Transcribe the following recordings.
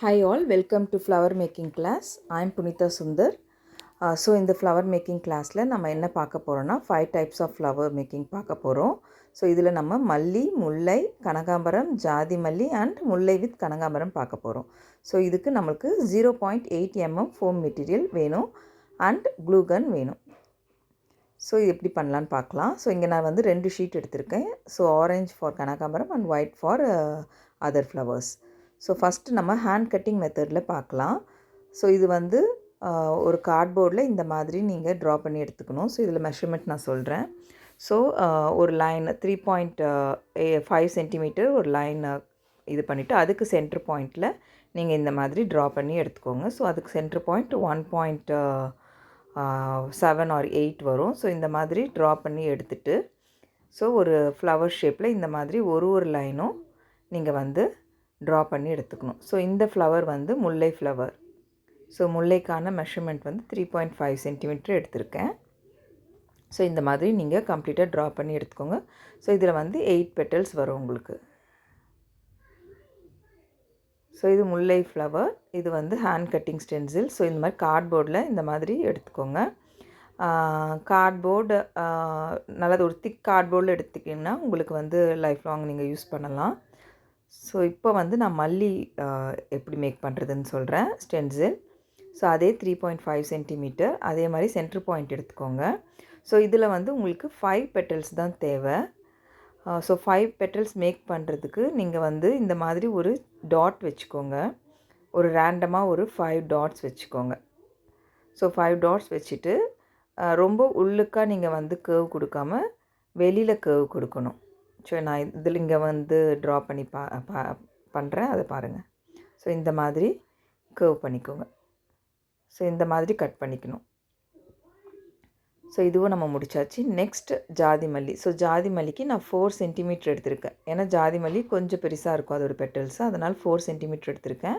Hi all, welcome to flower making class. I am Punitha Sundar. So in the flower making class la நம்ம என்ன பார்க்க போறோம்னா 5 types of flower making பார்க்க போறோம். So இதில் நம்ம மல்லி, முல்லை, கனகாம்பரம், ஜாதி மல்லி and முல்லை with கனகாம்பரம் பார்க்க போறோம். So இதுக்கு நமக்கு 0.8 mm foam material வேணும் and glue gun வேணும். ஸோ இது எப்படி பண்ணலான்னு பார்க்கலாம். ஸோ இங்கே நான் வந்து 2 ஷீட் எடுத்திருக்கேன். ஸோ ஆரஞ்ச் ஃபார் கனகாம்பரம் and white for other flowers. So first நம்ம ஹேண்ட் கட்டிங் மெத்தடில் பார்க்கலாம். ஸோ இது வந்து ஒரு கார்ட்போர்டில் இந்த மாதிரி நீங்கள் ட்ரா பண்ணி எடுத்துக்கணும். ஸோ இதில் மெஷர்மெண்ட் நான் சொல்கிறேன். ஸோ ஒரு லைன் 3.5 சென்டிமீட்டர் ஒரு லைன் இது பண்ணிவிட்டு அதுக்கு சென்டர் பாயிண்ட்டில் நீங்கள் இந்த மாதிரி ட்ரா பண்ணி எடுத்துக்கோங்க. ஸோ அதுக்கு சென்டர் பாயிண்ட் 1.7 or 8 வரும். ஸோ இந்த மாதிரி ட்ரா பண்ணி எடுத்துகிட்டு ஸோ ஒரு ஃப்ளவர் ஷேப்பில் இந்த மாதிரி ஒரு லைனும் நீங்கள் வந்து ட்ரா பண்ணி எடுத்துக்கணும். ஸோ இந்த ஃப்ளவர் வந்து முல்லை ஃப்ளவர். ஸோ முல்லைக்கான மெஷர்மெண்ட் வந்து 3.5 சென்டிமீட்டர் எடுத்திருக்கேன். ஸோ இந்த மாதிரி நீங்கள் கம்ப்ளீட்டாக ட்ரா பண்ணி எடுத்துக்கோங்க. ஸோ இதில் வந்து 8 பெட்டல்ஸ் வரும் உங்களுக்கு. ஸோ இது முல்லை ஃப்ளவர். இது வந்து ஹேண்ட் கட்டிங் ஸ்டென்சில். ஸோ இந்த மாதிரி கார்ட்போர்டில் இந்த மாதிரி எடுத்துக்கோங்க. கார்ட்போர்டு நல்லது ஒரு திக் கார்ட்போர்டில் எடுத்துக்கிட்டிங்கன்னா உங்களுக்கு வந்து லைஃப் லாங் நீங்கள் யூஸ் பண்ணலாம். ஸோ இப்போ வந்து நான் மல்லி எப்படி மேக் பண்ணுறதுன்னு சொல்கிறேன். ஸ்டென்சில். ஸோ அதே 3.5 சென்டிமீட்டர் அதே மாதிரி சென்டர் பாயிண்ட் எடுத்துக்கோங்க. ஸோ இதில் வந்து உங்களுக்கு 5 பெட்டல்ஸ் தான் தேவை. ஸோ 5 பெட்டல்ஸ் மேக் பண்ணுறதுக்கு நீங்கள் வந்து இந்த மாதிரி ஒரு டாட் வச்சுக்கோங்க. ஒரு ரேண்டமாக ஒரு 5 டாட்ஸ் வச்சுக்கோங்க. ஸோ 5 டாட்ஸ் வச்சுட்டு ரொம்ப உள்ளுக்காக நீங்கள் வந்து கர்வ் கொடுக்காம வெளியில் கர்வ் கொடுக்கணும். ஸோ நான் இதில் இங்கே வந்து ட்ரா பண்ணி பண்ணுறேன், அதை பாருங்கள். ஸோ இந்த மாதிரி கர்வ் பண்ணிக்கோங்க. ஸோ இந்த மாதிரி கட் பண்ணிக்கணும். ஸோ இதுவும் நம்ம முடிச்சாச்சு. நெக்ஸ்ட் ஜாதி மல்லி. ஸோ ஜாதி மல்லிக்கு நான் 4 சென்டிமீட்டர் எடுத்திருக்கேன். ஏன்னா ஜாதி மல்லி கொஞ்சம் பெருசாக இருக்கும் அதோட பெட்டல்ஸ், அதனால் 4 சென்டிமீட்டர் எடுத்திருக்கேன்.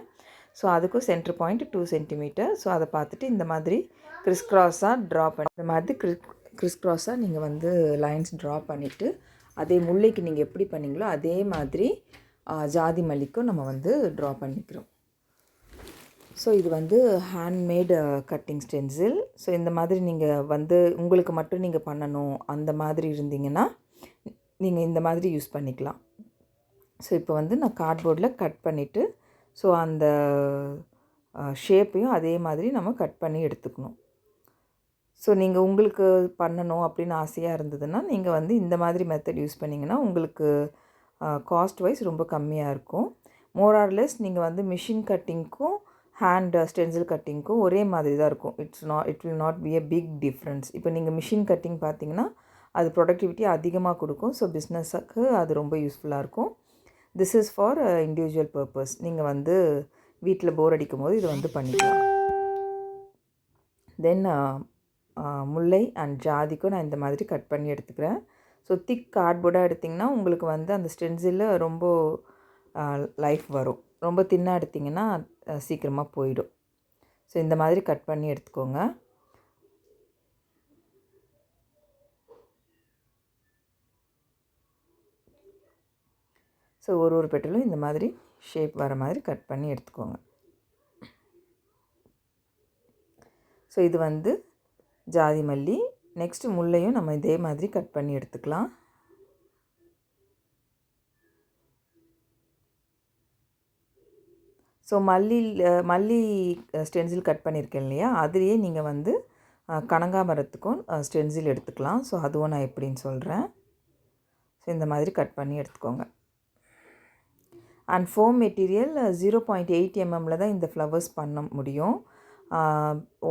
ஸோ அதுக்கும் சென்டர் பாயிண்ட் 2 சென்டிமீட்டர். ஸோ அதை பார்த்துட்டு இந்த மாதிரி கிறிஸ் க்ராஸாக ட்ரா பண்ணி இந்த மாதிரி கிறிஸ் க்ராஸாக நீங்கள் வந்து லைன்ஸ் ட்ரா பண்ணிவிட்டு அதே முல்லைக்கு நீங்கள் எப்படி பண்ணிங்களோ அதே மாதிரி ஜாதி மல்லிக்கும் நம்ம வந்து ட்ரா பண்ணிக்கிறோம். ஸோ இது வந்து ஹேண்ட்மேடு கட்டிங் ஸ்டென்சில். ஸோ இந்த மாதிரி நீங்கள் வந்து உங்களுக்கு மட்டும் நீங்கள் பண்ணணும் அந்த மாதிரி இருந்தீங்கன்னா நீங்கள் இந்த மாதிரி யூஸ் பண்ணிக்கலாம். ஸோ இப்போ வந்து நான் கார்ட்போர்டில் கட் பண்ணிவிட்டு ஸோ அந்த ஷேப்பையும் அதே மாதிரி நம்ம கட் பண்ணி எடுத்துக்கணும். ஸோ நீங்கள் உங்களுக்கு பண்ணணும் அப்படின்னு ஆசையாக இருந்ததுன்னா நீங்கள் வந்து இந்த மாதிரி மெத்தட் யூஸ் பண்ணிங்கன்னா உங்களுக்கு காஸ்ட் வைஸ் ரொம்ப கம்மியாக இருக்கும். மோர் ஆர் லெஸ் நீங்கள் வந்து மிஷின் கட்டிங்க்கும் ஹேண்ட் ஸ்டென்சில் கட்டிங்க்கும் ஒரே மாதிரி தான் இருக்கும். It will not be a big difference. இப்போ நீங்கள் மிஷின் கட்டிங் பார்த்தீங்கன்னா அது ப்ரொடக்டிவிட்டி அதிகமாக கொடுக்கும். ஸோ பிஸ்னஸுக்கு அது ரொம்ப யூஸ்ஃபுல்லாக இருக்கும். This is for individual purpose. நீங்கள் வந்து வீட்டில் போர் அடிக்கும் போது இது வந்து பண்ணிக்கலாம். தென் முல்லை அண்ட் ஜாதிக்கும் நான் இந்த மாதிரி கட் பண்ணி எடுத்துக்கிறேன். ஸோ திக் கார்ட்போர்டாக எடுத்திங்கன்னா உங்களுக்கு வந்து அந்த ஸ்டென்சிலில் ரொம்ப லைஃப் வரும். ரொம்ப தின்னாக எடுத்திங்கன்னா சீக்கிரமாக போயிடும். ஸோ இந்த மாதிரி கட் பண்ணி எடுத்துக்கோங்க. ஸோ ஒரு பெட்டலும் இந்த மாதிரி ஷேப் வர மாதிரி கட் பண்ணி எடுத்துக்கோங்க. ஸோ இது வந்து ஜாதி மல்லி. நெக்ஸ்ட்டு முல்லையும் நம்ம இதே மாதிரி கட் பண்ணி எடுத்துக்கலாம். ஸோ மல்லி ஸ்டென்சில் கட் பண்ணியிருக்கேன் இல்லையா, அதுலேயே நீங்கள் வந்து கனகாம்பரத்துக்கும் ஸ்டென்சில் எடுத்துக்கலாம். ஸோ அதுவும் நான் எப்படின்னு சொல்கிறேன். ஸோ இந்த மாதிரி கட் பண்ணி எடுத்துக்கோங்க. அண்ட் ஃபோம் மெட்டீரியல் 0.8 mmமில் தான் இந்த ஃப்ளவர்ஸ் பண்ண முடியும்.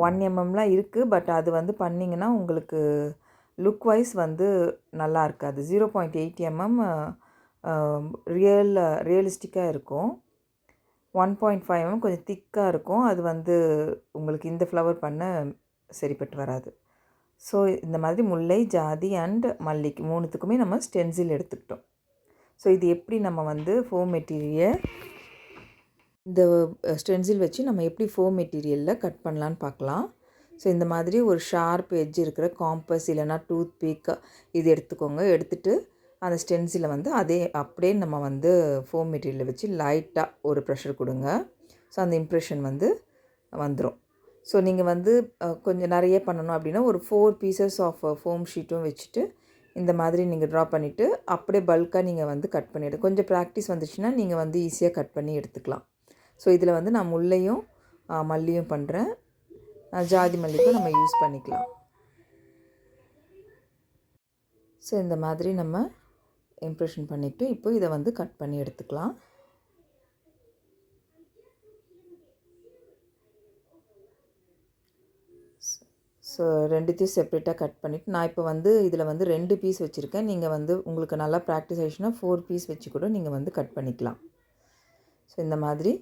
1 mmலாம் இருக்குது. பட் அது வந்து பண்ணிங்கன்னா உங்களுக்கு லுக் வைஸ் வந்து நல்லா இருக்காது. 0.8 mm ரியலிஸ்டிக்காக இருக்கும். 1.5 mm கொஞ்சம் திக்காக இருக்கும். அது வந்து உங்களுக்கு இந்த ஃப்ளவர் பண்ண சரிப்பட்டு வராது. ஸோ இந்த மாதிரி முல்லை, ஜாதி அண்ட் மல்லிக்கு 3த்துக்குமே நம்ம ஸ்டென்சில் எடுத்துக்கிட்டோம். ஸோ இது எப்படி நம்ம வந்து ஃபோம் மெட்டீரியல் இந்த ஸ்டென்சில் வச்சு நம்ம எப்படி ஃபோம் மெட்டீரியலில் கட் பண்ணலான்னு பார்க்கலாம். ஸோ இந்த மாதிரி ஒரு ஷார்ப் எட்ஜ் இருக்கிற காம்பஸ் இல்லைனா டூத் பிக் இது எடுத்துக்கோங்க. எடுத்துகிட்டு அந்த ஸ்டென்சிலை வந்து அப்படியே நம்ம வந்து ஃபோம் மெட்டீரியலை வச்சு லைட்டாக ஒரு ப்ரெஷர் கொடுங்க. ஸோ அந்த இம்ப்ரெஷன் வந்து வந்துடும். ஸோ நீங்கள் வந்து கொஞ்சம் நிறைய பண்ணணும் அப்படின்னா ஒரு 4 பீசஸ் ஆஃப் ஃபோம் ஷீட்டும் வச்சுட்டு இந்த மாதிரி நீங்கள் ட்ரா பண்ணிவிட்டு அப்படியே பல்காக நீங்கள் வந்து கட் பண்ணிவிடு. கொஞ்சம் ப்ராக்டிஸ் வந்துச்சுன்னா நீங்கள் வந்து ஈஸியாக கட் பண்ணி எடுத்துக்கலாம். ஸோ இதில் வந்து நான் முல்லையும் மல்லியும் பண்ணுறேன். ஜாதி மல்லிக்கும் நம்ம யூஸ் பண்ணிக்கலாம். ஸோ இந்த மாதிரி நம்ம இம்ப்ரெஷன் பண்ணிவிட்டு இப்போ இதை வந்து கட் பண்ணி எடுத்துக்கலாம். ஸோ ரெண்டுத்தையும் செப்ரேட்டாக கட் பண்ணிவிட்டு நான் இப்போ வந்து இதில் வந்து 2 பீஸ் வச்சுருக்கேன். நீங்கள் வந்து உங்களுக்கு நல்லா ப்ராக்டிஸ் ஆகிடுச்சுன்னா 4 பீஸ் வச்சு கூட நீங்கள் வந்து கட் பண்ணிக்கலாம். ஸோ இந்த மாதிரி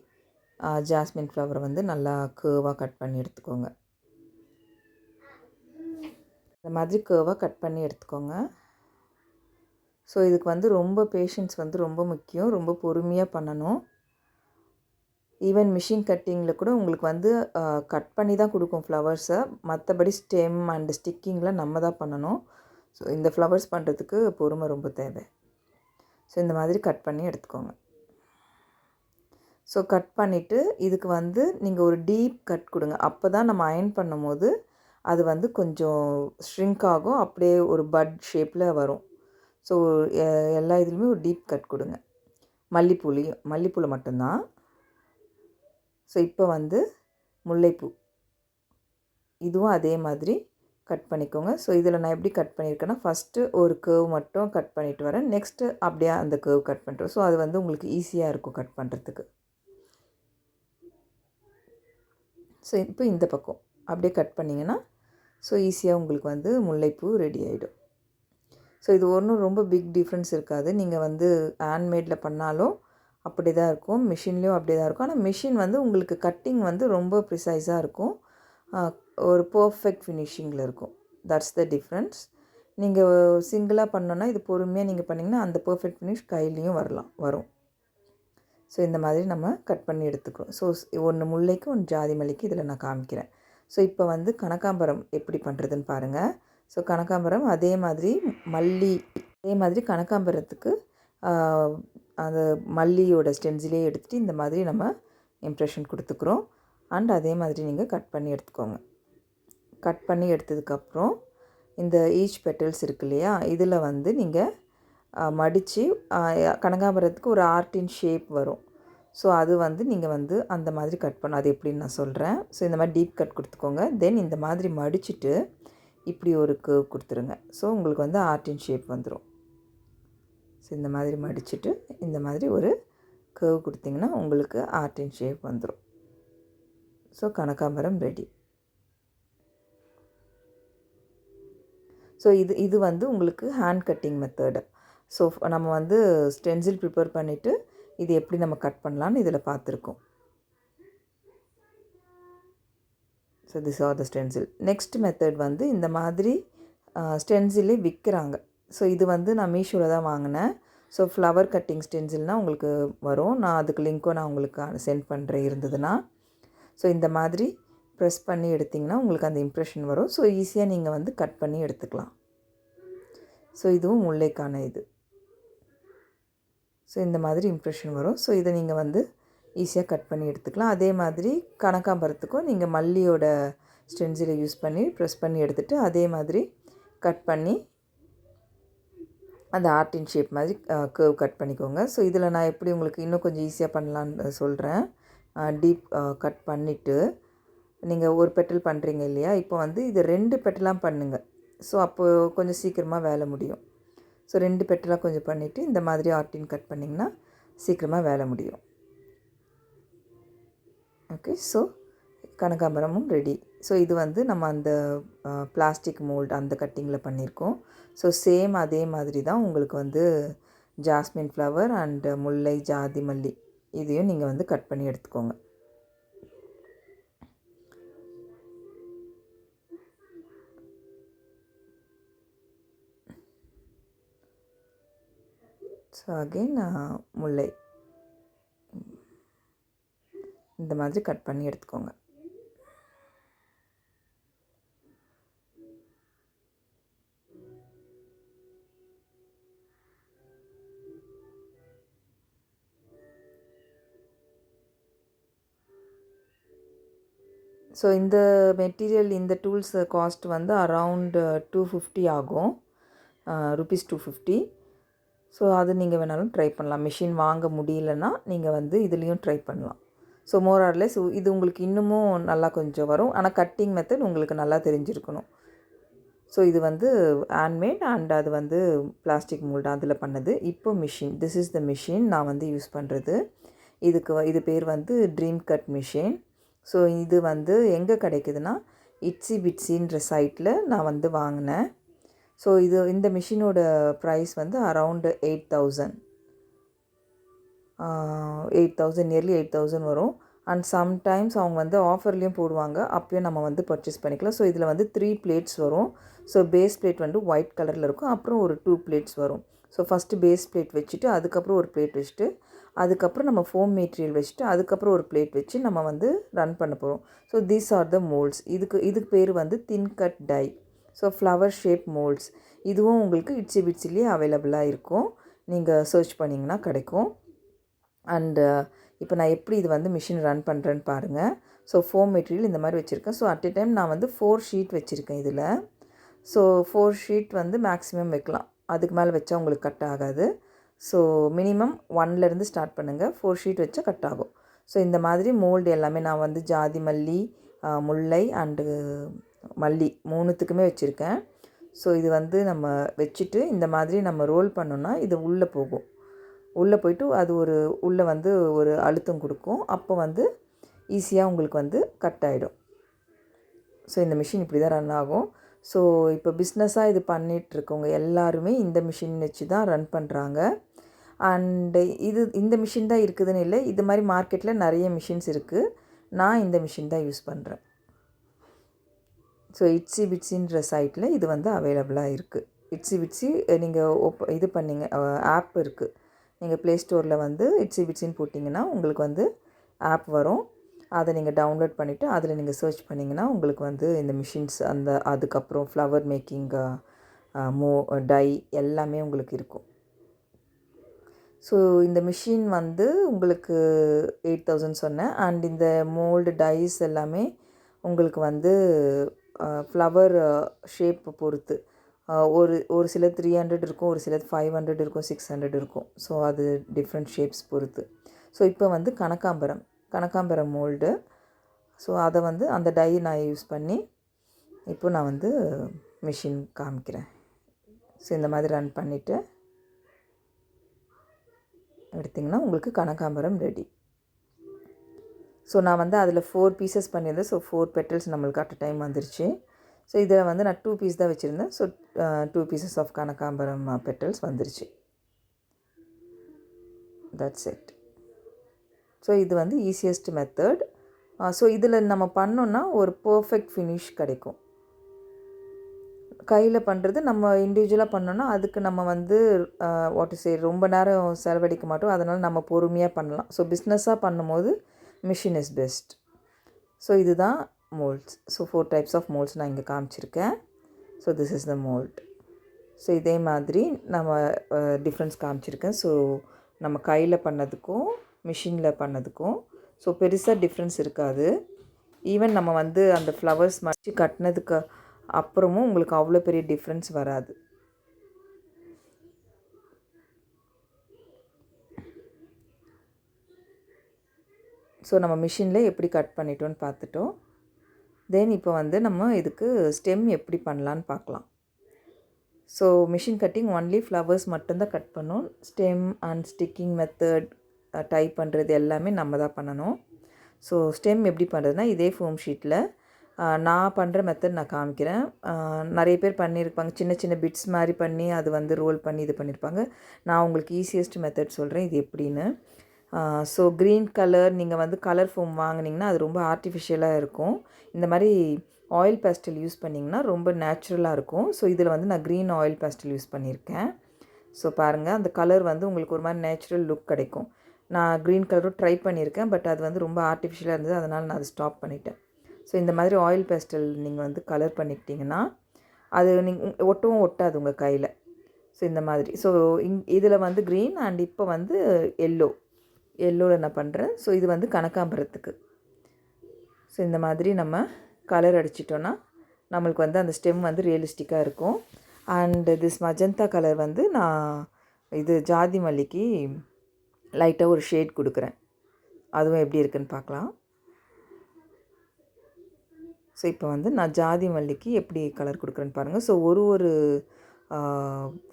ஜாஸ்மின் ஃப்ளவரை வந்து நல்லா கேர்வாக கட் பண்ணி எடுத்துக்கோங்க. இந்த மாதிரி கேர்வாக கட் பண்ணி எடுத்துக்கோங்க. ஸோ இதுக்கு வந்து ரொம்ப பேஷன்ஸ் வந்து ரொம்ப முக்கியம். ரொம்ப பொறுமையாக பண்ணணும். ஈவன் மிஷின் கட்டிங்கில் கூட உங்களுக்கு வந்து கட் பண்ணி தான் கொடுக்கும் ஃப்ளவர்ஸை. மற்றபடி ஸ்டெம் அண்ட் ஸ்டிக்கிங்கில் நம்ம தான் பண்ணணும். ஸோ இந்த ஃப்ளவர்ஸ் பண்ணுறதுக்கு பொறுமை ரொம்ப தேவை. ஸோ இந்த மாதிரி கட் பண்ணி எடுத்துக்கோங்க. ஸோ கட் பண்ணிவிட்டு இதுக்கு வந்து நீங்கள் ஒரு டீப் கட் கொடுங்க. அப்போ தான் நம்ம அயர்ன் பண்ணும்போது அது வந்து கொஞ்சம் ஷ்ரிங்க் ஆகும். அப்படியே ஒரு பட் ஷேப்பில் வரும். ஸோ எல்லா இதுலேயுமே ஒரு டீப் கட் கொடுங்க. மல்லிப்பூவில் மட்டும்தான். ஸோ இப்போ வந்து முல்லைப்பூ இதுவும் அதே மாதிரி கட் பண்ணிக்கோங்க. ஸோ இதில் நான் எப்படி கட் பண்ணியிருக்கேன்னா ஃபஸ்ட்டு ஒரு கர்வ் மட்டும் கட் பண்ணிவிட்டு வரேன். நெக்ஸ்ட்டு அப்படியே அந்த கர்வ் கட் பண்ணிட்டு. ஸோ அது வந்து உங்களுக்கு ஈஸியாக இருக்கும் கட் பண்ணுறதுக்கு. ஸோ இப்போ இந்த பக்கம் அப்படியே கட் பண்ணிங்கன்னா ஸோ ஈஸியாக உங்களுக்கு வந்து முல்லைப்பூ ரெடி ஆகிடும். ஸோ இது ஒன்றும் ரொம்ப பிக் டிஃப்ரென்ஸ் இருக்காது. நீங்கள் வந்து ஹேண்ட்மேடில் பண்ணாலும் அப்படி தான் இருக்கும், மிஷின்லேயும் அப்படி தான் இருக்கும். ஆனால் மிஷின் வந்து உங்களுக்கு கட்டிங் வந்து ரொம்ப ப்ரிசைஸாக இருக்கும். ஒரு பர்ஃபெக்ட் ஃபினிஷிங்கில் இருக்கும். That's the difference. நீங்கள் சிங்கிளாக பண்ணோன்னா இது பொறுமையாக நீங்கள் பண்ணிங்கன்னா அந்த பர்ஃபெக்ட் ஃபினிஷ் கையிலையும் வரும். ஸோ இந்த மாதிரி நம்ம கட் பண்ணி எடுத்துக்கிறோம். ஸோ ஒன்று முல்லைக்கு ஒன்று ஜாதி மல்லிக்கு இதில் நான் காமிக்கிறேன். ஸோ இப்போ வந்து கனகாம்பரம் எப்படி பண்ணுறதுன்னு பாருங்கள். ஸோ கனகாம்பரம் அதே மாதிரி கனகாம்பரத்துக்கு அந்த மல்லியோட ஸ்டென்சிலே எடுத்துகிட்டு இந்த மாதிரி நம்ம இம்ப்ரெஷன் கொடுத்துக்குறோம். அண்ட் அதே மாதிரி நீங்கள் கட் பண்ணி எடுத்துக்கோங்க. கட் பண்ணி எடுத்ததுக்கப்புறம் இந்த ஈச் பெட்டல்ஸ் இருக்கு இல்லையா, இதில் வந்து நீங்கள் மடித்து கனகாம்பரத்துக்கு ஒரு ஆர்ட்டின் ஷேப் வரும். ஸோ அது வந்து நீங்கள் வந்து அந்த மாதிரி கட் பண்ணணும். அது எப்படின்னு நான் சொல்கிறேன். ஸோ இந்த மாதிரி டீப் கட் கொடுத்துக்கோங்க. தென் இந்த மாதிரி மடிச்சுட்டு இப்படி ஒரு கர்வ் கொடுத்துருங்க. ஸோ உங்களுக்கு வந்து ஆர்ட்டின் ஷேப் வந்துடும். ஸோ இந்த மாதிரி மடிச்சுட்டு இந்த மாதிரி ஒரு கர்வ் கொடுத்திங்கன்னா உங்களுக்கு ஆர்ட்டின் ஷேப் வந்துடும். ஸோ கனகாம்பரம் ரெடி. ஸோ இது வந்து உங்களுக்கு ஹேண்ட் கட்டிங் மெத்தடு. ஸோ நம்ம வந்து ஸ்டென்சில் ப்ரிப்பேர் பண்ணிவிட்டு இது எப்படி நம்ம கட் பண்ணலான்னு இதில் பார்த்துருக்கோம். So this R the stencil. Next method வந்து இந்த மாதிரி ஸ்டென்சிலே விற்கிறாங்க. ஸோ இது வந்து நான் மீஷோவில் தான் வாங்கினேன். ஸோ ஃப்ளவர் கட்டிங் ஸ்டென்சில்னால் உங்களுக்கு வரும். நான் அதுக்கு லிங்க்கும் நான் உங்களுக்கு சென்ட் பண்ணுறேன் இருந்ததுன்னா. ஸோ இந்த மாதிரி ப்ரெஸ் பண்ணி எடுத்திங்கன்னா உங்களுக்கு அந்த இம்ப்ரெஷன் வரும். ஸோ ஈஸியாக நீங்கள் வந்து கட் பண்ணி எடுத்துக்கலாம். ஸோ இதுவும் முல்லைக்கான இது. ஸோ இந்த மாதிரி இம்ப்ரெஷன் வரும். ஸோ இதை நீங்கள் வந்து ஈஸியாக கட் பண்ணி எடுத்துக்கலாம். அதே மாதிரி கனகாம்பரத்துக்கும் நீங்கள் மல்லியோட ஸ்டென்சிலை யூஸ் பண்ணி ப்ரெஸ் பண்ணி எடுத்துகிட்டு அதே மாதிரி கட் பண்ணி அந்த ஆர்ட்டின் ஷேப் மாதிரி கர்வ் கட் பண்ணிக்கோங்க. ஸோ இதில் நான் எப்படி உங்களுக்கு இன்னும் கொஞ்சம் ஈஸியாக பண்ணலான்னு சொல்கிறேன். டீப் கட் பண்ணிவிட்டு நீங்கள் ஒரு பெட்டல் பண்ணுறீங்க இல்லையா, இப்போ வந்து இது 2 பெட்டலாக பண்ணுங்கள். ஸோ அப்போது கொஞ்சம் சீக்கிரமாக வேலை முடியும். ஸோ 2 பெட்டலாக கொஞ்சம் பண்ணிவிட்டு இந்த மாதிரி ஆர்ட்டின் கட் பண்ணிங்கன்னா சீக்கிரமாக வேலை முடியும். ஓகே. ஸோ கனகாம்பரமும் ரெடி. ஸோ இது வந்து நம்ம அந்த பிளாஸ்டிக் மோல்டு அந்த கட்டிங்கில் பண்ணியிருக்கோம். ஸோ சேம் அதே மாதிரி தான் உங்களுக்கு வந்து ஜாஸ்மின் ஃப்ளவர் அண்டு முல்லை, ஜாதி மல்லி இதையும் நீங்கள் வந்து கட் பண்ணி எடுத்துக்கோங்க. ஸோ அகெயின் முல்லை இந்த மாதிரி கட் பண்ணி எடுத்துக்கோங்க. ஸோ இந்த மெட்டீரியல் இந்த டூல்ஸ் காஸ்ட் வந்து அரவுண்ட் 250 ஆகும், ருபீஸ் 250. ஸோ அது நீங்கள் வேணாலும் ட்ரை பண்ணலாம். மிஷின் வாங்க முடியலன்னா நீங்கள் வந்து இதுலேயும் ட்ரை பண்ணலாம். ஸோ மோர் ஆர் லெஸ் இது உங்களுக்கு இன்னமும் நல்லா கொஞ்சம் வரும். ஆனால் கட்டிங் மெத்தட் உங்களுக்கு நல்லா தெரிஞ்சிருக்கணும். ஸோ இது வந்து ஹேண்ட்மேட் அண்ட் அது வந்து பிளாஸ்டிக் மோல்டு அதில் பண்ணது. இப்போ machine, this is the machine நான் வந்து யூஸ் பண்ணுறது. இது பேர் வந்து ட்ரீம் கட் மிஷின். ஸோ இது வந்து எங்கே கிடைக்குதுன்னா இட்ஸி பிட்ஸின்ற சைட்டில் நான் வந்து வாங்கினேன். ஸோ இந்த மிஷினோட ப்ரைஸ் வந்து அரவுண்டு 8,000 நியர்லி 8,000 வரும். அண்ட் சம்டைம்ஸ் அவங்க வந்து ஆஃபர்லேயும் போடுவாங்க, அப்போயும் நம்ம வந்து பர்ச்சேஸ் பண்ணிக்கலாம். ஸோ இதில் வந்து 3 பிளேட்ஸ் வரும். ஸோ பேஸ் பிளேட் வந்து ஒயிட் கலரில் இருக்கும், அப்புறம் ஒரு 2 பிளேட்ஸ் வரும். ஸோ ஃபஸ்ட்டு பேஸ் பிளேட் வச்சுட்டு அதுக்கப்புறம் ஒரு பிளேட் வச்சுட்டு அதுக்கப்புறம் நம்ம ஃபோம் மெட்டீரியல் வச்சுட்டு அதுக்கப்புறம் ஒரு பிளேட் வச்சு நம்ம வந்து ரன் பண்ண போகிறோம். So these are the moulds. இதுக்கு பேர் வந்து thin cut die. So flower shape moulds. இதுவும் உங்களுக்கு இட்ஸி பிட்ஸிலேயே அவைலபிளாக இருக்கும், நீங்கள் சர்ச் பண்ணிங்கன்னா கிடைக்கும். அண்டு இப்போ நான் எப்படி இது வந்து மிஷின் ரன் பண்ணுறேன்னு பாருங்கள். ஸோ ஃபோம் மெட்டீரியல் இந்த மாதிரி வச்சுருக்கேன். ஸோ அட் எ டைம் நான் வந்து 4 ஷீட் வச்சுருக்கேன் இதில். ஸோ 4 ஷீட் வந்து மேக்ஸிமம் வைக்கலாம், அதுக்கு மேலே வச்சா உங்களுக்கு கட் ஆகாது. ஸோ மினிமம் 1லேருந்து ஸ்டார்ட் பண்ணுங்கள், 4 ஷீட் வச்சா கட் ஆகும். ஸோ இந்த மாதிரி மோல்டு எல்லாமே நான் வந்து ஜாதி மல்லி, முல்லை அண்டு மல்லி 3த்துக்குமே வச்சுருக்கேன். ஸோ இது வந்து நம்ம வச்சுட்டு இந்த மாதிரி நம்ம ரோல் பண்ணோன்னா இது உள்ளே போகும். உள்ளே போய்ட்டு அது உள்ளே வந்து ஒரு அழுத்தம் கொடுக்கும். அப்போ வந்து ஈஸியாக உங்களுக்கு வந்து கட் ஆகிடும். ஸோ இந்த மிஷின் இப்படி தான் ரன் ஆகும். ஸோ இப்போ பிஸ்னஸாக இது பண்ணிகிட்ருக்கவங்க எல்லாருமே இந்த மிஷின் வச்சு தான் ரன் பண்ணுறாங்க. அண்டு இந்த மிஷின் தான் இருக்குதுன்னு இல்லை, இது மாதிரி மார்க்கெட்டில் நிறைய மிஷின்ஸ் இருக்குது. நான் இந்த மிஷின் தான் யூஸ் பண்ணுறேன். ஸோ இட்ஸி பிட்ஸின்ற சைட்டில் இது வந்து அவைலபிளாக இருக்குது. இட்ஸி பிட்ஸி நீங்கள் இது பண்ணிங்க, ஆப் இருக்குது. நீங்கள் ப்ளே ஸ்டோரில் வந்து இட்ஸி பிட்ஸின்னு போட்டிங்கன்னா உங்களுக்கு வந்து ஆப் வரும். அதை நீங்கள் டவுன்லோட் பண்ணிவிட்டு அதில் நீங்கள் சர்ச் பண்ணிங்கன்னா உங்களுக்கு வந்து இந்த மிஷின்ஸ் அதுக்கப்புறம் ஃப்ளவர் மேக்கிங், டை எல்லாமே உங்களுக்கு இருக்கும். ஸோ இந்த மிஷின் வந்து உங்களுக்கு 8,000 சொன்னேன். அண்ட் இந்த மோல்டு டைஸ் எல்லாமே உங்களுக்கு வந்து ஃப்ளவர் ஷேப்பு பொறுத்து ஒரு சில 300 இருக்கும், ஒரு சில 500 இருக்கும், 600 இருக்கும். ஸோ அது டிஃப்ரெண்ட் ஷேப்ஸ் பொறுத்து. ஸோ இப்போ வந்து கனகாம்பரம் மோல்டு. ஸோ அதை வந்து அந்த டை நான் யூஸ் பண்ணி இப்போ நான் வந்து மிஷின் காமிக்கிறேன். ஸோ இந்த மாதிரி ரன் பண்ணிவிட்டு எடுத்திங்கன்னா உங்களுக்கு கனகாம்பரம் ரெடி. ஸோ நான் வந்து அதில் 4 பீசஸ் பண்ணியிருந்தேன். ஸோ 4 பெட்டல்ஸ் நம்மளுக்கு அட் டைம் வந்துருச்சு. ஸோ இதில் வந்து நான் 2 பீஸ் தான் வச்சுருந்தேன். ஸோ 2 பீசஸ் ஆஃப் கனகாம்பரம் பெட்டல்ஸ் வந்துருச்சு. That's it. ஸோ இது வந்து ஈஸியஸ்ட் மெத்தட். ஸோ இதில் நம்ம பண்ணோன்னா ஒரு பர்ஃபெக்ட் ஃபினிஷ் கிடைக்கும். கையில் பண்ணுறது நம்ம இண்டிவிஜுவலாக பண்ணோன்னா அதுக்கு நம்ம வந்து ரொம்ப நேரம் செலவழிக்க மாட்டோம். அதனால் நம்ம பொறுமையாக பண்ணலாம். ஸோ பிஸ்னஸாக பண்ணும்போது மிஷின் இஸ் பெஸ்ட். ஸோ இதுதான் moulds. So 4 types of moulds நான் இங்கே காமிச்சிருக்கேன். So this is the mould. So இதே மாதிரி நம்ம டிஃப்ரென்ஸ் காமிச்சிருக்கேன். ஸோ நம்ம கையில் பண்ணதுக்கும் மிஷினில் பண்ணதுக்கும் ஸோ பெருசாக டிஃப்ரென்ஸ் இருக்காது. ஈவன் நம்ம வந்து அந்த ஃப்ளவர்ஸ் மடித்து கட்டினதுக்கு அப்புறமும் உங்களுக்கு அவ்வளோ பெரிய டிஃப்ரென்ஸ் வராது. ஸோ நம்ம மிஷினில் எப்படி கட் பண்ணிட்டோன்னு பார்த்துட்டோம். தென் இப்போ வந்து நம்ம இதுக்கு ஸ்டெம் எப்படி பண்ணலான்னு பார்க்கலாம். So machine cutting only flowers மட்டும்தான் கட் பண்ணோம். Stem and sticking method, type பண்ணுறது எல்லாமே நம்ம தான் பண்ணணும். ஸோ ஸ்டெம் எப்படி பண்ணுறதுனா இதே ஃபோம் ஷீட்டில் நான் பண்ணுற மெத்தட் நான் காமிக்கிறேன். நிறைய பேர் பண்ணியிருப்பாங்க, சின்ன சின்ன பிட்ஸ் மாதிரி பண்ணி அது வந்து ரோல் பண்ணி இது பண்ணியிருப்பாங்க. நான் உங்களுக்கு ஈஸியஸ்ட் மெத்தட் சொல்கிறேன் இது எப்படின்னு. ஸோ க்ரீன் கலர் நீங்கள் வந்து கலர் ஃபோம் வாங்கினீங்கன்னா அது ரொம்ப ஆர்டிஃபிஷியலாக இருக்கும். இந்த மாதிரி ஆயில் பேஸ்டல் யூஸ் பண்ணிங்கன்னா ரொம்ப நேச்சுரலாக இருக்கும். ஸோ இதில் வந்து நான் க்ரீன் ஆயில் பேஸ்டல் யூஸ் பண்ணியிருக்கேன். ஸோ பாருங்கள், அந்த கலர் வந்து உங்களுக்கு ஒரு மாதிரி நேச்சுரல் லுக் கிடைக்கும். நான் க்ரீன் கலரும் ட்ரை பண்ணியிருக்கேன், பட் அது வந்து ரொம்ப ஆர்டிஃபிஷியலாக இருந்தது, அதனால் நான் அதை ஸ்டாப் பண்ணிட்டேன். ஸோ இந்த மாதிரி ஆயில் பேஸ்டல் நீங்கள் வந்து கலர் பண்ணிக்கிட்டிங்கன்னா அது ஒட்டவும் ஒட்டாது உங்கள் கையில். ஸோ இந்த மாதிரி. ஸோ இதில் வந்து க்ரீன் அண்ட் இப்போ வந்து எல்லோவில் நான் பண்ணுறேன். ஸோ இது வந்து கனகாம்பரத்துக்கு. ஸோ இந்த மாதிரி நம்ம கலர் அடிச்சிட்டோன்னா நம்மளுக்கு வந்து அந்த ஸ்டெம் வந்து ரியலிஸ்டிக்காக இருக்கும். அண்ட் திஸ் மஜந்தா கலர் வந்து நான் இது ஜாதி மல்லிக்கு லைட்டாக ஒரு ஷேட் கொடுக்குறேன். அதுவும் எப்படி இருக்குதுன்னு பார்க்கலாம். ஸோ இப்போ வந்து நான் ஜாதி மல்லிக்கு எப்படி கலர் கொடுக்குறேன்னு பாருங்கள். ஸோ ஒரு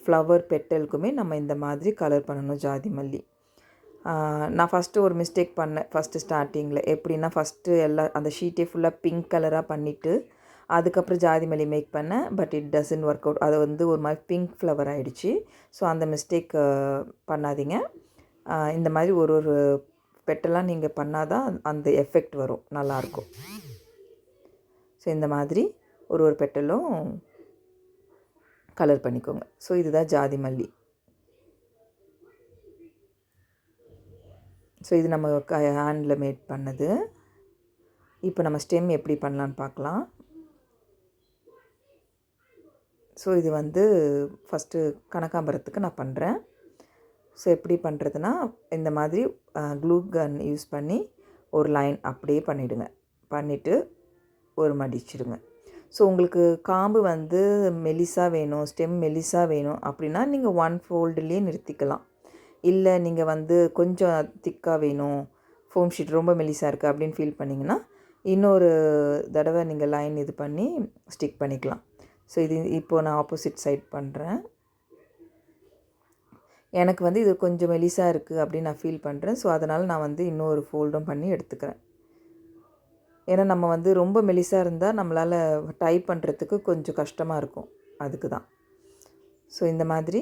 ஃப்ளவர் பெட்டலுக்குமே நம்ம இந்த மாதிரி கலர் பண்ணணும் ஜாதி மல்லி. நான் ஃபஸ்ட்டு ஒரு மிஸ்டேக் பண்ணேன் ஸ்டார்டிங்கில். எப்படின்னா எல்லா அந்த ஷீட்டே ஃபுல்லாக பிங்க் கலராக பண்ணிவிட்டு அதுக்கப்புறம் ஜாதி மல்லி மேக் பண்ணேன். But it doesn't work out. அது வந்து ஒரு மாதிரி பிங்க் ஃப்ளவர் ஆகிடுச்சு. ஸோ அந்த மிஸ்டேக் பண்ணாதீங்க. இந்த மாதிரி ஒரு பெட்டெல்லாம் நீங்கள் பண்ணால் தான் அந்த எஃபெக்ட் வரும், நல்லாயிருக்கும். ஸோ இந்த மாதிரி ஒரு பெட்டலும் கலர் பண்ணிக்கோங்க. ஸோ இதுதான் ஜாதி மல்லி. ஸோ இது நம்ம ஹேண்டில் மேட் பண்ணது. இப்போ நம்ம ஸ்டெம் எப்படி பண்ணலான்னு பார்க்கலாம். ஸோ இது வந்து ஃபஸ்ட்டு கனகாம்பரத்துக்கு நான் பண்ணுறேன். ஸோ எப்படி பண்ணுறதுனா, இந்த மாதிரி க்ளூ கன் யூஸ் பண்ணி ஒரு லைன் அப்படியே பண்ணிவிட்டு ஒரு மடிச்சிடுங்க. ஸோ உங்களுக்கு காம்பு வந்து மெலிசாக வேணும், ஸ்டெம் மெலிசாக வேணும் அப்படின்னா நீங்கள் 1 ஃபோல்டுலேயே நிறுத்திக்கலாம். இல்லை நீங்கள் வந்து கொஞ்சம் திக்காக வேணும், ஃபோம் ஷீட் ரொம்ப மெலிசாக இருக்குது அப்படின்னு ஃபீல் பண்ணிங்கன்னா இன்னொரு தடவை நீங்கள் லைன் இது பண்ணி ஸ்டிக் பண்ணிக்கலாம். ஸோ இது இப்போது நான் ஆப்போசிட் சைட் பண்ணுறேன். எனக்கு வந்து இது கொஞ்சம் மெலிசாக இருக்குது அப்படின்னு நான் ஃபீல் பண்ணுறேன். ஸோ அதனால் நான் வந்து இன்னொரு ஃபோல்டும் பண்ணி எடுத்துக்கிறேன். ஏன்னா நம்ம வந்து ரொம்ப மெலிசாக இருந்தால் நம்மளால் டை பண்ணுறதுக்கு கொஞ்சம் கஷ்டமாக இருக்கும், அதுக்கு தான். ஸோ இந்த மாதிரி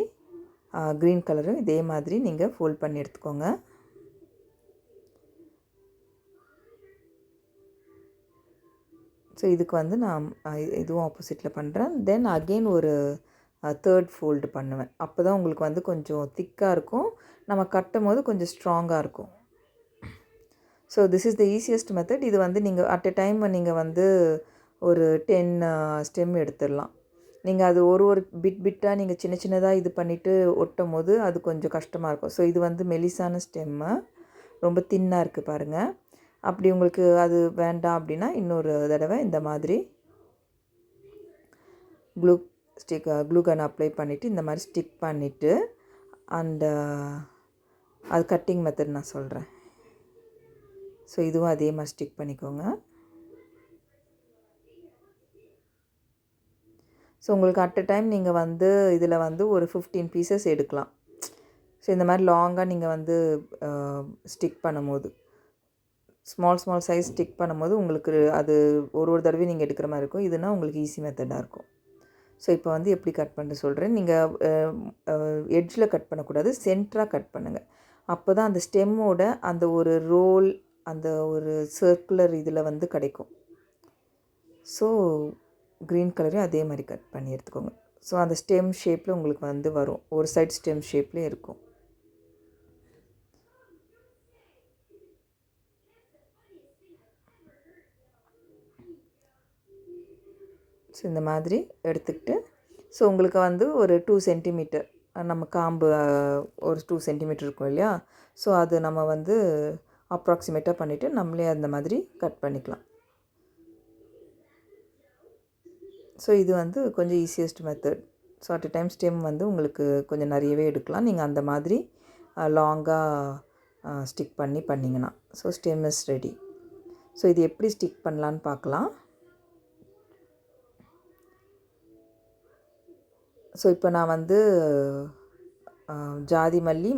க்ரீன் கலரும் இதே மாதிரி நீங்கள் ஃபோல்ட் பண்ணி எடுத்துக்கோங்க. ஸோ இதுக்கு வந்து நான் இதுவும் ஆப்போசிட்டில் பண்ணுறேன். தென் அகெயின் ஒரு 3rd ஃபோல்டு பண்ணுவேன். அப்போ தான் உங்களுக்கு வந்து கொஞ்சம் திக்காக இருக்கும், நம்ம கட்டும் போது கொஞ்சம் ஸ்ட்ராங்காக இருக்கும். So this is the easiest method. இது வந்து நீங்கள் அட் எ டைம் நீங்கள் வந்து ஒரு 10 ஸ்டெம் எடுத்துடலாம். நீங்கள் அது ஒரு பிட்டாக நீங்கள் சின்ன சின்னதாக இது பண்ணிவிட்டு ஒட்டும் போது அது கொஞ்சம் கஷ்டமாக இருக்கும். ஸோ இது வந்து மெலிசான ஸ்டெம்மு, ரொம்ப தின்னாக இருக்குது பாருங்கள். அப்படி உங்களுக்கு அது வேண்டாம் அப்படின்னா இன்னொரு தடவை இந்த மாதிரி க்ளூ கன் அப்ளை பண்ணிவிட்டு இந்த மாதிரி ஸ்டிக் பண்ணிவிட்டு அண்டு அது கட்டிங் மெத்தட் நான் சொல்கிறேன். ஸோ இதுவும் அதே மாதிரி ஸ்டிக் பண்ணிக்கோங்க. ஸோ உங்களுக்கு அட் எ டைம் நீங்கள் வந்து இதில் வந்து ஒரு 15 பீசஸ் எடுக்கலாம். ஸோ இந்த மாதிரி லாங்காக நீங்கள் வந்து ஸ்டிக் பண்ணும்போது ஸ்மால் சைஸ் ஸ்டிக் பண்ணும்போது உங்களுக்கு அது ஒரு தடவை நீங்கள் எடுக்கிற மாதிரி இருக்கும். இதுனா உங்களுக்கு ஈஸி மெத்தடாக இருக்கும். ஸோ இப்போ வந்து எப்படி கட் பண்ண சொல்கிறேன். நீங்கள் எட்ஜில் கட் பண்ணக்கூடாது, சென்டராக கட் பண்ணுங்கள். அப்போ தான் அந்த ஸ்டெம்மோட அந்த ஒரு ரோல், அந்த ஒரு சர்க்குலர் இதில் வந்து கிடைக்கும். ஸோ க்ரீன் கலரையும் அதே மாதிரி கட் பண்ணி எடுத்துக்கோங்க. ஸோ அந்த ஸ்டெம் ஷேப்பில் உங்களுக்கு வந்து வரும், ஒரு சைட் ஸ்டெம் ஷேப்லேயே இருக்கும். ஸோ இந்த மாதிரி எடுத்துக்கிட்டு, ஸோ உங்களுக்கு வந்து ஒரு 2 சென்டிமீட்டர் நம்ம காம்பு ஒரு 2 சென்டிமீட்டர் இருக்கும் இல்லையா. ஸோ அது நம்ம வந்து அப்ராக்சிமேட்டாக பண்ணிவிட்டு நம்மளே அந்த மாதிரி கட் பண்ணிக்கலாம். ஸோ இது வந்து கொஞ்சம் easiest method. So at a time stem வந்து உங்களுக்கு கொஞ்சம் நிறையவே எடுக்கலாம், நீங்கள் அந்த மாதிரி லாங்காக ஸ்டிக் பண்ணிங்கன்னா. So stem is ready. So இது எப்படி ஸ்டிக் பண்ணலான்னு பார்க்கலாம். ஸோ இப்போ நான் வந்து ஜாதி மல்லி,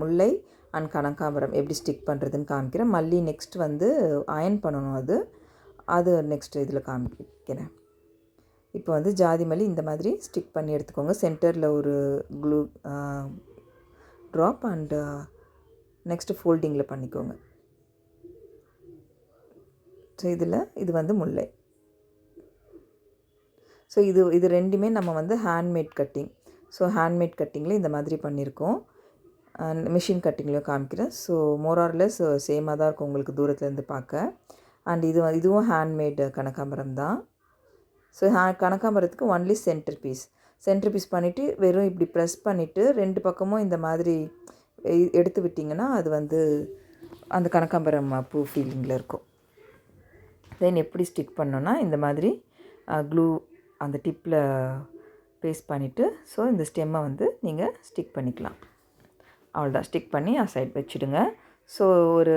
முல்லை அண்ட் கனகாம்பரம் எப்படி ஸ்டிக் பண்ணுறதுன்னு காமிக்கிறேன். மல்லி நெக்ஸ்ட் வந்து அயன் பண்ணணும், அது நெக்ஸ்ட் இதில் காமிக்கிறேன். இப்போ வந்து ஜாதி மல்லி இந்த மாதிரி ஸ்டிக் பண்ணி எடுத்துக்கோங்க. சென்டரில் ஒரு க்ளூ ட்ராப் அண்டு நெக்ஸ்ட்டு ஃபோல்டிங்கில் பண்ணிக்கோங்க. ஸோ இது வந்து முல்லை. ஸோ இது ரெண்டுமே நம்ம வந்து ஹேண்ட்மேட் கட்டிங். ஸோ ஹேண்ட்மேட் கட்டிங்கில் இந்த மாதிரி பண்ணியிருக்கோம். மிஷின் கட்டிங்லேயும் காமிக்கிறேன். ஸோ மோரார்லெஸ் சேமாக தான் இருக்கும் உங்களுக்கு தூரத்துலேருந்து பார்க்க. அண்ட் இதுவும் ஹேண்ட்மேடு கனகாம்பரம் தான். ஸோ கனகாம்பரத்துக்கு ஒன்லி சென்டர் பீஸ் பண்ணிவிட்டு வெறும் இப்படி ப்ரெஸ் பண்ணிவிட்டு 2 பக்கமும் இந்த மாதிரி எடுத்து விட்டிங்கன்னா அது வந்து அந்த கனகாம்பரம் பூ ஃபீலிங்கில் இருக்கும். தென் எப்படி ஸ்டிக் பண்ணோன்னா இந்த மாதிரி க்ளூ அந்த டிப்பில் பேஸ்ட் பண்ணிவிட்டு ஸோ இந்த ஸ்டெம்மை வந்து நீங்கள் ஸ்டிக் பண்ணிக்கலாம். அவ்வளோதான், ஸ்டிக் பண்ணி சைட் வச்சுடுங்க. ஸோ ஒரு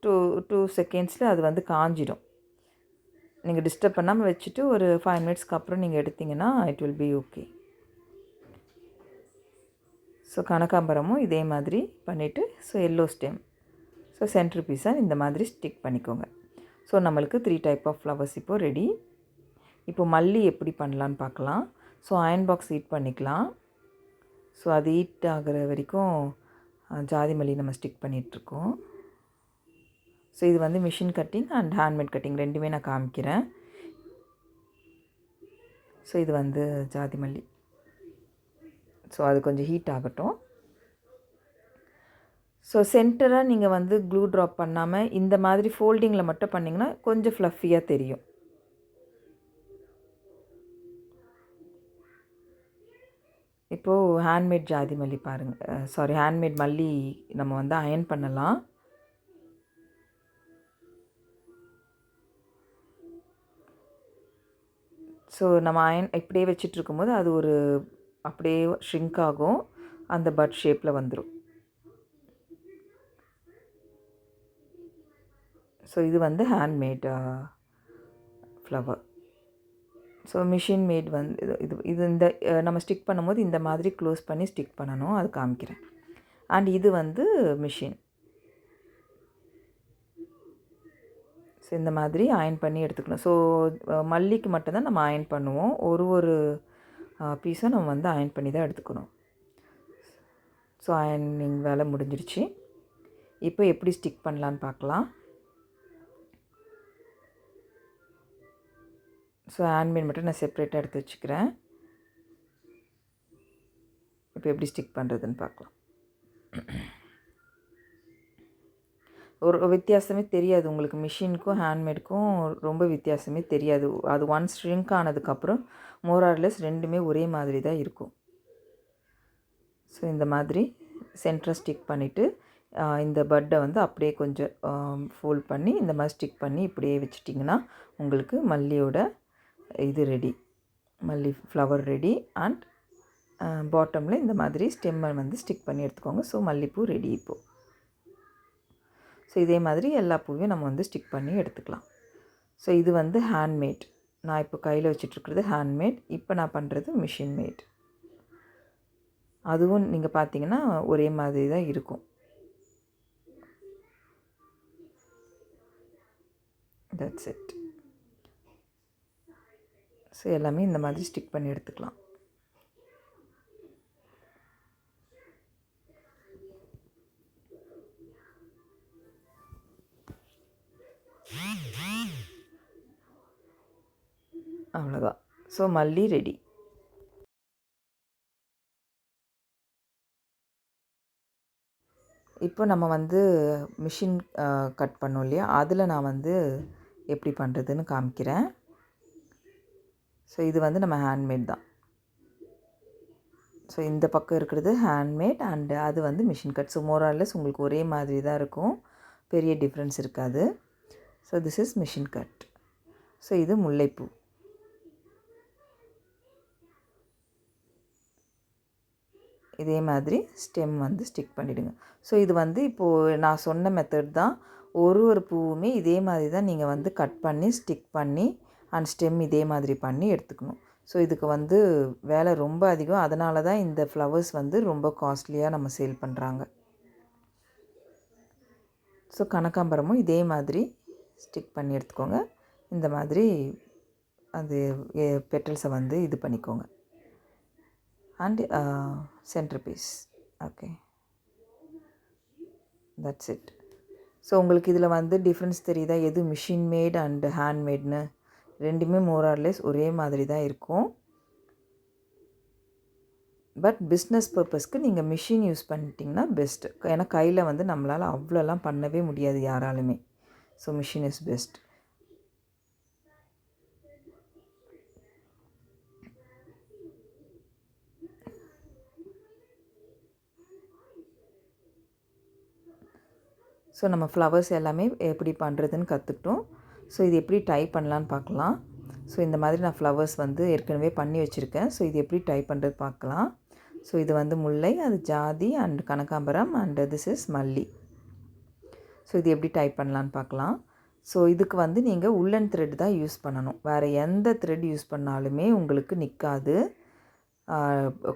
2 செகண்ட்ஸில் அது வந்து காஞ்சிடும். நீங்கள் டிஸ்டர்ப் பண்ணாமல் வச்சுட்டு ஒரு 5 மினிட்ஸ்க்கு அப்புறம் நீங்கள் எடுத்திங்கன்னா it will be okay. So கனகாம்பரமும் இதே மாதிரி பண்ணிவிட்டு so yellow stem so centre பீஸாக இந்த மாதிரி ஸ்டிக் பண்ணிக்கோங்க. ஸோ நம்மளுக்கு 3 டைப் ஆஃப் ஃப்ளவர்ஸ் இப்போது ரெடி. இப்போ மல்லி எப்படி பண்ணலான்னு பார்க்கலாம். ஸோ அயன் பாக்ஸ் ஹீட் பண்ணிக்கலாம். ஸோ அது ஹீட் ஆகிற வரைக்கும் ஜாதி மல்லி நம்ம ஸ்டிக் பண்ணிகிட்ருக்கோம். ஸோ இது வந்து machine cutting and handmade cutting ரெண்டுமே நான் காமிக்கிறேன். ஸோ இது வந்து ஜாதி மல்லி. ஸோ அது கொஞ்சம் ஹீட் ஆகட்டும். ஸோ சென்டராக நீங்கள் வந்து க்ளூ ட்ராப் பண்ணாமல் இந்த மாதிரி ஃபோல்டிங்கில் மட்டும் பண்ணிங்கன்னா கொஞ்சம் ஃப்ளஃபியாக தெரியும். இப்போது ஹேண்ட்மேட் ஜாதி மல்லி பாருங்கள், ஹேண்ட்மேட் மல்லி நம்ம வந்து அயன் பண்ணலாம். ஸோ நம்ம அயன் இப்படியே வச்சிட்ருக்கும்போது அது ஒரு அப்படியே ஷ்ரிங்க் ஆகும், அந்த பட் ஷேப்பில் வந்துடும். ஸோ இது வந்து handmade flower. So machine mat வந்து இது இந்த நம்ம ஸ்டிக் பண்ணும்போது இந்த மாதிரி க்ளோஸ் பண்ணி ஸ்டிக் பண்ணணும், அது காமிக்கிறேன். அண்ட் இது வந்து மிஷின். ஸோ இந்த மாதிரி அயன் பண்ணி எடுத்துக்கணும். ஸோ மல்லிக்கு மட்டும்தான் நம்ம அயன் பண்ணுவோம், ஒரு பீஸும் நம்ம வந்து அயன் பண்ணி தான் எடுத்துக்கணும். ஸோ அயனிங் வேலை முடிஞ்சிருச்சு. இப்போ எப்படி ஸ்டிக் பண்ணலான்னு பார்க்கலாம். ஸோ ஹேண்ட்மேட் மட்டும் நான் செப்ரேட்டாக எடுத்து வச்சுக்கிறேன். இப்போ எப்படி ஸ்டிக் பண்ணுறதுன்னு பார்க்கலாம். ஒரு வித்தியாசமே தெரியாது உங்களுக்கு, மிஷினுக்கும் ஹேண்ட்மேடுக்கும் ரொம்ப வித்தியாசமே தெரியாது. அது ஒன்ஸ் ஷ்ரிங்க் ஆனதுக்கப்புறம் மோரார்லெஸ் ரெண்டுமே ஒரே மாதிரி தான் இருக்கும். ஸோ இந்த மாதிரி சென்டரை ஸ்டிக் பண்ணிவிட்டு இந்த பட்டை வந்து அப்படியே கொஞ்சம் ஃபோல்ட் பண்ணி இந்த மாதிரி ஸ்டிக் பண்ணி இப்படியே வச்சிட்டிங்கன்னா உங்களுக்கு மல்லியோட இது ரெடி, மல்லி ஃப்ளவர் ரெடி. அண்ட் பாட்டமில் இந்த மாதிரி ஸ்டெம்மை வந்து ஸ்டிக் பண்ணி எடுத்துக்கோங்க. ஸோ மல்லிப்பூ ரெடி இப்போது. ஸோ இதே மாதிரி எல்லா பூவையும் நம்ம வந்து ஸ்டிக் பண்ணி எடுத்துக்கலாம். ஸோ இது வந்து ஹேண்ட்மேட், நான் இப்போ கையில் வச்சிட்ருக்கிறது ஹேண்ட்மேட். இப்போ நான் பண்ணுறது மிஷின் மேட். அதுவும் நீங்கள் பார்த்தீங்கன்னா ஒரே மாதிரி தான் இருக்கும். That's it. ஸோ எல்லாமே இந்த மாதிரி ஸ்டிக் பண்ணி எடுத்துக்கலாம். அவ்வளோதான். ஸோ மல்லி ரெடி. இப்போ நம்ம வந்து மிஷின் கட் பண்ணோம் இல்லையா, அதில் நான் வந்து எப்படி பண்ணுறதுன்னு காமிக்கிறேன். ஸோ இது வந்து நம்ம ஹேண்ட்மேட் தான். ஸோ இந்த பக்கம் இருக்கிறது ஹேண்ட்மேட் அண்டு அது வந்து மிஷின் கட். ஸோ மோரார்லெஸ் உங்களுக்கு ஒரே மாதிரி தான் இருக்கும், பெரிய டிஃப்ரென்ஸ் இருக்காது. So this is machine cut. So இது முல்லைப்பூ. இதே மாதிரி ஸ்டெம் வந்து ஸ்டிக் பண்ணிவிடுங்க. ஸோ இது வந்து இப்போது நான் சொன்ன மெத்தட் தான். ஒரு பூவுமே இதே மாதிரி தான் நீங்கள் வந்து கட் பண்ணி ஸ்டிக் பண்ணி அண்ட் ஸ்டெம் இதே மாதிரி பண்ணி எடுத்துக்கணும். ஸோ இதுக்கு வந்து வேலை ரொம்ப அதிகம், அதனால தான் இந்த ஃப்ளவர்ஸ் வந்து ரொம்ப காஸ்ட்லியாக நம்ம சேல் பண்ணுறாங்க. ஸோ கனகாம்பரமும் இதே மாதிரி ஸ்டிக் பண்ணி எடுத்துக்கோங்க. இந்த மாதிரி அது பெட்டல்ஸை வந்து இது பண்ணிக்கோங்க. And centre piece. Okay, that's it. So உங்களுக்கு இதில் வந்து டிஃப்ரென்ஸ் தெரியுதா, எது மிஷின் மேட் அண்டு ஹேண்ட்மேட்னு? ரெண்டுமே மோரார்லெஸ் ஒரே மாதிரி தான் இருக்கும். பட் பிஸ்னஸ் பர்பஸ்க்கு நீங்கள் மிஷின் யூஸ் பண்ணிட்டிங்கன்னா பெஸ்ட்டு. ஏன்னா கையில் வந்து நம்மளால் அவ்வளோலாம் பண்ணவே முடியாது யாராலுமே. So machine is best. So நம்ம ஃப்ளவர்ஸ் எல்லாமே எப்படி பண்ணுறதுன்னு கற்றுக்கிட்டோம். ஸோ இது எப்படி டை பண்ணலான்னு பார்க்கலாம். ஸோ இந்த மாதிரி நான் ஃப்ளவர்ஸ் வந்து ஏற்கனவே பண்ணி வச்சுருக்கேன். ஸோ இது எப்படி டை பண்ணுறது பார்க்கலாம். ஸோ இது வந்து முல்லை, அது ஜாதி அண்ட் கனகாம்பரம் அண்ட் திஸ் இஸ் மல்லி. ஸோ இது எப்படி டை பண்ணலான்னு பார்க்கலாம். ஸோ இதுக்கு வந்து நீங்கள் உள்ளன் த்ரெட் தான் யூஸ் பண்ணணும். வேறு எந்த த்ரெட் யூஸ் பண்ணாலுமே உங்களுக்கு நிற்காது,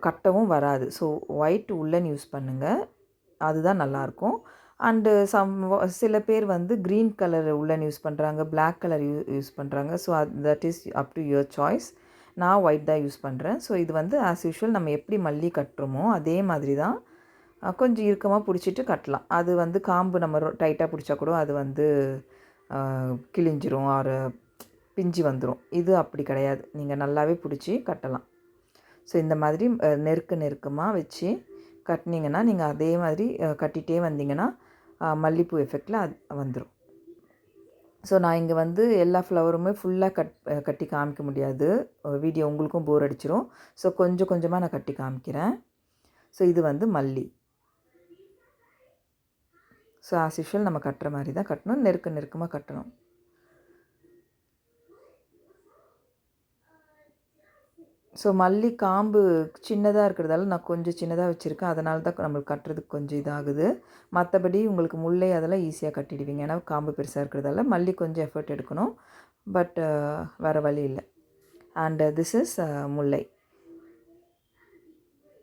கட்டவும் வராது. ஸோ ஒயிட் உள்ளன் யூஸ் பண்ணுங்கள், அதுதான் நல்லாயிருக்கும். அண்டு சில பேர் வந்து க்ரீன் கலர் உள்ளன் யூஸ் பண்ணுறாங்க, பிளாக் கலர் யூஸ் பண்ணுறாங்க. So that is up to your choice. நான் ஒயிட் தான் யூஸ் பண்ணுறேன். ஸோ இது வந்து ஆஸ் யூஷுவல் நம்ம எப்படி மல்லி கட்டுறோமோ அதே மாதிரி தான் கொஞ்சம் இறுக்கமாக பிடிச்சிட்டு கட்டலாம். அது வந்து காம்பு நம்ம டைட்டாக பிடிச்சா கூட அது வந்து கிழிஞ்சிரும், ஒரு பிஞ்சு வந்துடும். இது அப்படி கிடையாது, நீங்கள் நல்லாவே பிடிச்சி கட்டலாம். ஸோ இந்த மாதிரி நெருக்கமாக வச்சு கட்டினீங்கன்னா நீங்கள் அதே மாதிரி கட்டிகிட்டே வந்தீங்கன்னா மல்லிப்பூ எஃபெக்டில் அது வந்துடும். ஸோ நான் இங்கே வந்து எல்லா ஃப்ளவருமே ஃபுல்லாக கட்டி காமிக்க முடியாது, வீடியோ உங்களுக்கும் போர் அடிச்சிடும். ஸோ கொஞ்சம் கொஞ்சமாக நான் கட்டி காமிக்கிறேன். ஸோ இது வந்து மல்லி. ஸோ ஆஸ் யூஷுவல் நம்ம கட்டுற மாதிரி தான் கட்டணும், நெருக்கமாக கட்டணும். ஸோ மல்லி காம்பு சின்னதாக இருக்கிறதால நான் கொஞ்சம் சின்னதாக வச்சுருக்கேன், அதனால தான் நம்மளுக்கு கட்டுறதுக்கு கொஞ்சம் இதாகுது. மற்றபடி உங்களுக்கு முல்லை அதெல்லாம் ஈஸியாக கட்டிடுவீங்க, ஏன்னா காம்பு பெருசாக இருக்கிறதால. மல்லி கொஞ்சம் எஃபர்ட் எடுக்கணும், பட் வேறு வழி இல்லை. அண்டு திஸ் இஸ் முல்லை.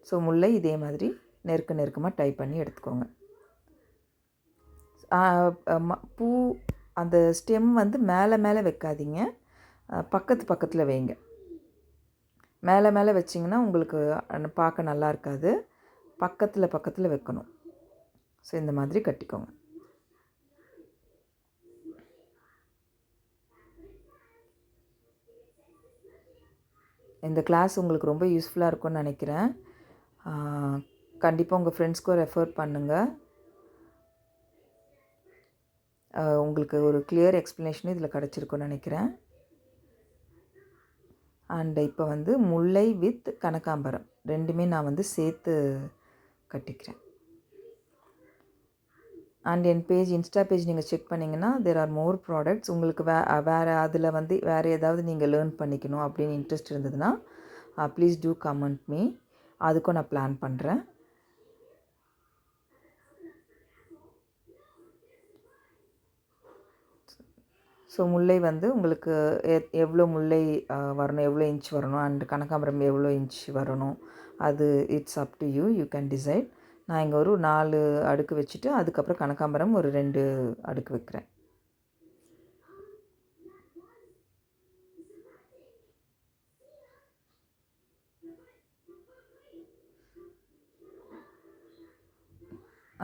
ஸோ முல்லை இதே மாதிரி நெருக்கமாக டை பண்ணி எடுத்துக்கோங்க. பூ அந்த ஸ்டெம் வந்து மேலே வைக்காதீங்க, பக்கத்தில் வைங்க. மேலே வச்சிங்கன்னா உங்களுக்கு பார்க்க நல்லா இருக்காது, பக்கத்தில் வைக்கணும். ஸோ இந்த மாதிரி கட்டிக்கோங்க. இந்த கிளாஸ் உங்களுக்கு ரொம்ப யூஸ்ஃபுல்லாக இருக்கும்னு நினைக்கிறேன். கண்டிப்பாக உங்கள் ஃப்ரெண்ட்ஸ்க்கும் ரெஃபர் பண்ணுங்கள். உங்களுக்கு ஒரு கிளியர் எக்ஸ்ப்ளனேஷனும் இதில் கிடச்சிருக்குன்னு நினைக்கிறேன். அண்ட் இப்போ வந்து முல்லை வித் கனகாம்பரம் ரெண்டுமே நான் வந்து சேர்த்து கட்டிக்கிறேன். அண்ட் என் பேஜ், இன்ஸ்டா பேஜ் நீங்கள் செக் பண்ணிங்கன்னா தேர் ஆர் மோர் ப்ராடக்ட்ஸ். உங்களுக்கு வேறு அதில் வந்து வேறு ஏதாவது நீங்கள் லேர்ன் பண்ணிக்கணும் அப்படின்னு இன்ட்ரெஸ்ட் இருந்ததுன்னா ப்ளீஸ் டூ கமெண்ட் மீ, அதுக்கும் நான் பிளான் பண்ணுறேன். ஸோ முல்லை வந்து உங்களுக்கு எவ்வளோ முல்லை வரணும், எவ்வளோ இன்ச் வரணும், அண்ட் கனகாம்பரம் எவ்வளோ இன்ச் வரணும், அது it's up to you, you can decide. நான் இங்கே ஒரு 4 அடுக்கு வச்சுட்டு அதுக்கப்புறம் கனகாம்பரம் ஒரு 2 அடுக்கு வைக்கிறேன்.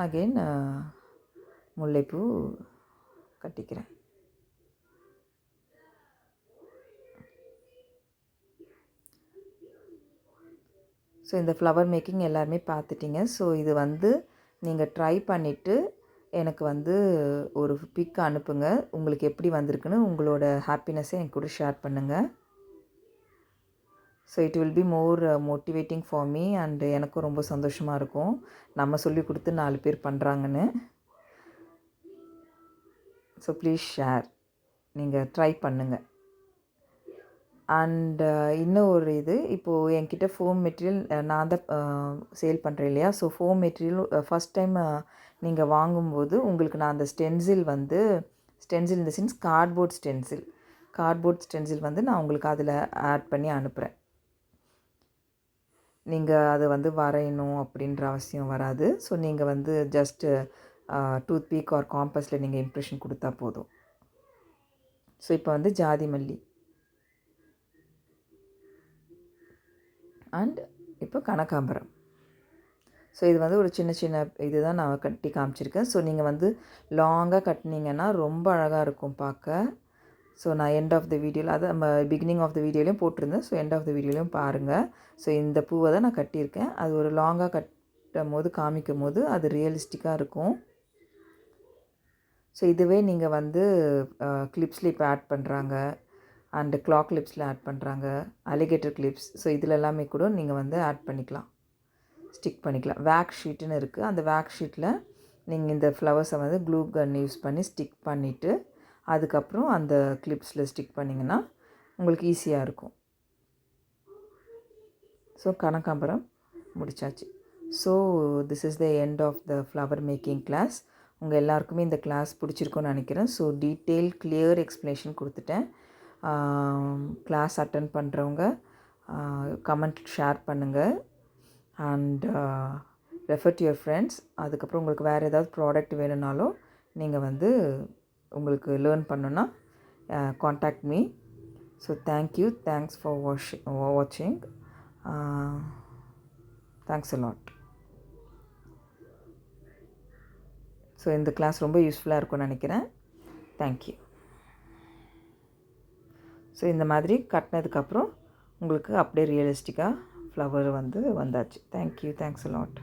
அகெயின் முல்லைப்பூ கட்டிக்கிறேன். ஸோ இந்த ஃப்ளவர் மேக்கிங் எல்லாருமே பார்த்துட்டிங்க. ஸோ இது வந்து நீங்கள் ட்ரை பண்ணிவிட்டு எனக்கு வந்து ஒரு பிக் அனுப்புங்க, உங்களுக்கு எப்படி வந்திருக்குன்னு. உங்களோட ஹாப்பினஸ்ஸை என் கூட ஷேர் பண்ணுங்கள். So it will be more motivating for me, and எனக்கும் ரொம்ப சந்தோஷமாக இருக்கும் நம்ம சொல்லி கொடுத்து 4 பேர் பண்ணுறாங்கன்னு. ஸோ ப்ளீஸ் ஷேர், நீங்கள் ட்ரை பண்ணுங்கள். அண்டு இன்னும் ஒரு இது, இப்போது என்கிட்ட ஃபோம் மெட்டீரியல் நான் தான் சேல் பண்ணுறேன் இல்லையா. So foam material first time நீங்கள் வாங்கும்போது உங்களுக்கு நான் அந்த ஸ்டென்சில் இந்த சென்ஸ் கார்ட்போர்ட் ஸ்டென்சில் வந்து நான் உங்களுக்கு அதில் ஆட் பண்ணி அனுப்புகிறேன். நீங்கள் அதை வந்து வரையணும் அப்படின்ற அவசியம் வராது. ஸோ நீங்கள் வந்து ஜஸ்ட்டு டூத் பீக் ஆர் காம்பஸில் நீங்கள் இம்ப்ரெஷன் கொடுத்தா போதும். ஸோ இப்போ வந்து ஜாதி மல்லி அண்ட் இப்போ கனகாம்பரம். ஸோ இது வந்து ஒரு சின்ன இது தான் நான் கட்டி காமிச்சிருக்கேன். ஸோ நீங்கள் வந்து லாங்காக கட்டினீங்கன்னா ரொம்ப அழகாக இருக்கும் பார்க்க. ஸோ நான் எண்ட் ஆஃப் த வீடியோவில், அதை நம்ம பிகினிங் ஆஃப் த வீடியோலையும் போட்டிருந்தேன். ஸோ எண்ட் ஆஃப் த வீடியோலையும் பாருங்கள். ஸோ இந்த பூவை தான் நான் கட்டியிருக்கேன். அது ஒரு லாங்காக கட்டும் போது காமிக்கும் போது அது ரியலிஸ்டிக்காக இருக்கும். ஸோ இதுவே நீங்கள் வந்து கிளிப்ஸில் இப்போ ஆட் பண்ணுறாங்க, அண்டு கிளாக் கிளிப்ஸில் ஆட் பண்ணுறாங்க, அலிகேட்டர் கிளிப்ஸ். ஸோ இதில் எல்லாமே கூட நீங்கள் வந்து ஆட் பண்ணிக்கலாம், ஸ்டிக் பண்ணிக்கலாம். வேக்ஸ் ஷீட்டுன்னு இருக்குது, அந்த வேக்ஸ் ஷீட்டில் நீங்கள் இந்த ஃப்ளவர்ஸை வந்து க்ளூ கன் யூஸ் பண்ணி ஸ்டிக் பண்ணிவிட்டு அதுக்கப்புறம் அந்த கிளிப்ஸில் ஸ்டிக் பண்ணிங்கன்னா உங்களுக்கு ஈஸியாக இருக்கும். ஸோ கனகாம்பரம் முடிச்சாச்சு. So this is the end of the flower making class. உங்கள் எல்லாருக்குமே இந்த கிளாஸ் பிடிச்சிருக்குன்னு நினைக்கிறேன். ஸோ டீட்டெயில் கிளியர் எக்ஸ்ப்ளனேஷன் கொடுத்துட்டேன். கிளாஸ் அட்டன் பண்ணுறவங்க கமெண்ட் ஷேர் பண்ணுங்கள் and refer to your friends. அதுக்கப்புறம் உங்களுக்கு வேறு ஏதாவது ப்ராடக்ட் வேணும்னாலும் நீங்கள் வந்து உங்களுக்கு லேர்ன் பண்ணணுன்னா contact me. So thank you, thanks for வாட்சிங். Thanks a lot. ஸோ இந்த கிளாஸ் ரொம்ப யூஸ்ஃபுல்லாக இருக்கும்னு நினைக்கிறேன். தேங்க்யூ. ஸோ இந்த மாதிரி கட்டினதுக்கப்புறம் உங்களுக்கு அப்படியே ரியலிஸ்டிக்காக ஃப்ளவர் வந்தாச்சு. Thank you, thanks a lot.